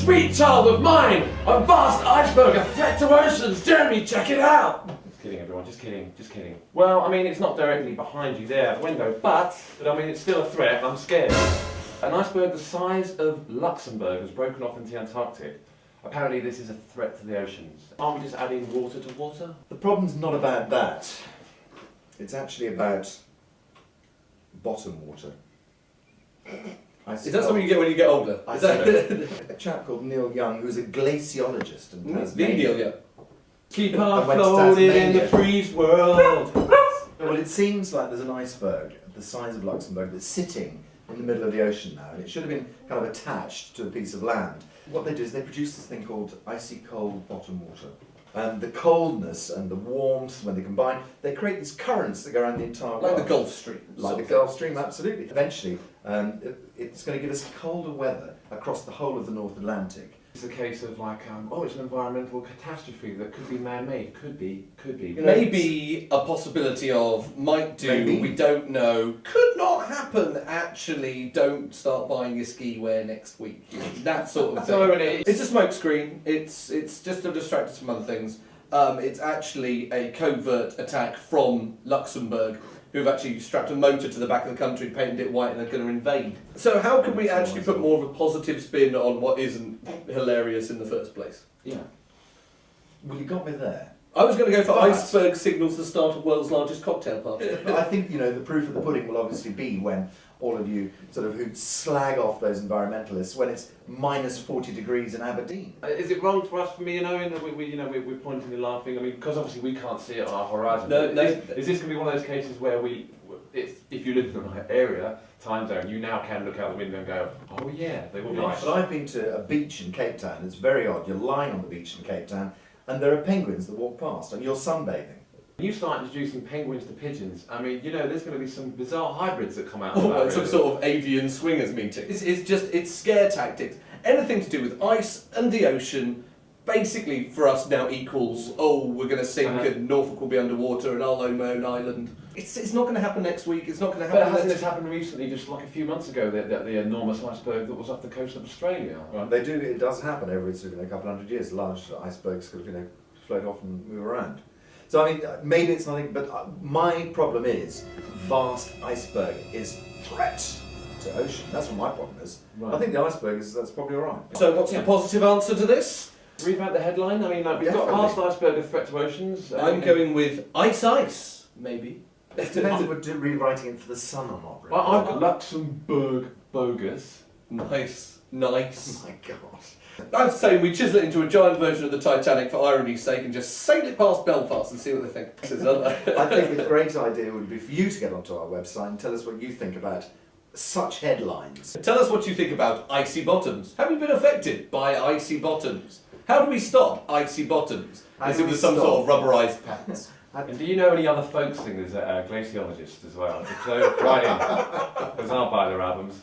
Sweet child of mine! A vast iceberg, a threat to oceans! Jeremy, check it out! Just kidding, everyone, just kidding, just kidding. Well, I mean, it's not directly behind you there at the window, but I mean, it's still a threat and I'm scared. An iceberg the size of Luxembourg has broken off into the Antarctic. Apparently this is a threat to the oceans. Aren't we just adding water to water? The problem's not about that. It's actually about bottom water. Is that something you get when you get older? Is that A chap called Neil Young, who's a glaciologist in the Tasmania. Neil, yeah. Keep I on went to floating in the Tasmania. freeze world. Well, it seems like there's an iceberg the size of Luxembourg that's sitting in the middle of the ocean now, and it should have been kind of attached to a piece of land. What they do is they produce this thing called icy cold bottom water. And the coldness and the warmth, when they combine, they create these currents that go around the entire world. Like the Gulf Stream. Like the Gulf Stream, absolutely. Eventually, it's going to give us colder weather across the whole of the North Atlantic. It's a case of like, oh, it's an environmental catastrophe that could be man-made. Could be. You know, Maybe a possibility of might do, Maybe. we don't know, could not happen, actually don't start buying your ski wear next week. That sort of thing. So it's It's a smoke screen, it's just to distract us from other things. It's actually a covert attack from Luxembourg, who've actually strapped a motor to the back of the country, painted it white, and they're going to invade. So how can we actually put more of a positive spin on what isn't hilarious in the first place? yeah. Well, you got me there. I was going to go for But- iceberg signals the start of world's largest cocktail party. But I think, you know, the proof of the pudding will obviously be when all of you sort of who slag off those environmentalists when it's minus 40 degrees in Aberdeen. Is it wrong for us, for me, knowing that we're pointing and laughing? I mean, because obviously we can't see it on our horizon. No, Is this going to be one of those cases where if you live in the right area, time zone, you now can look out the window and go, oh yeah, they will be nice. But I've been to a beach in Cape Town. It's very odd. You're lying on the beach in Cape Town and there are penguins that walk past and you're sunbathing. When you start introducing penguins to pigeons, I mean, you know, there's going to be some bizarre hybrids that come out of Oh, that. it's some really. sort of avian swingers meeting. It's scare tactics. Anything to do with ice and the ocean, basically for us now equals, oh, we're going to sink and Norfolk will be underwater and I'll own my own island. It's not going to happen next week, it's not going to But happen hasn't next this happened recently, just like a few months ago, the enormous iceberg that was off the coast of Australia? Right? It does happen every sort of, a couple of hundred years. Large icebergs sort of, float off and move around. So I mean, maybe it's nothing, but my problem is vast iceberg is threat to ocean. That's what my problem is. Right. I think the iceberg that's probably all right. So what's the positive answer to this? Read out the headline. I mean, we've got Definitely. vast iceberg, a threat to oceans. I'm going with ice, maybe. It depends if we're rewriting it for the sun or not. Really. Well, I've got Luxembourg bogus. Nice. Oh my God. I'm saying we chisel it into a giant version of the Titanic for irony's sake and just sail it past Belfast and see what they think. I think a great idea would be for you to get onto our website and tell us what you think about such headlines. Tell us what you think about icy bottoms. Have you been affected by icy bottoms? How do we stop icy bottoms? How Is do it we with some stop? sort of rubberised pants? And do you know any other folk singers that are glaciologists as well? So write in, because I'll buy their albums.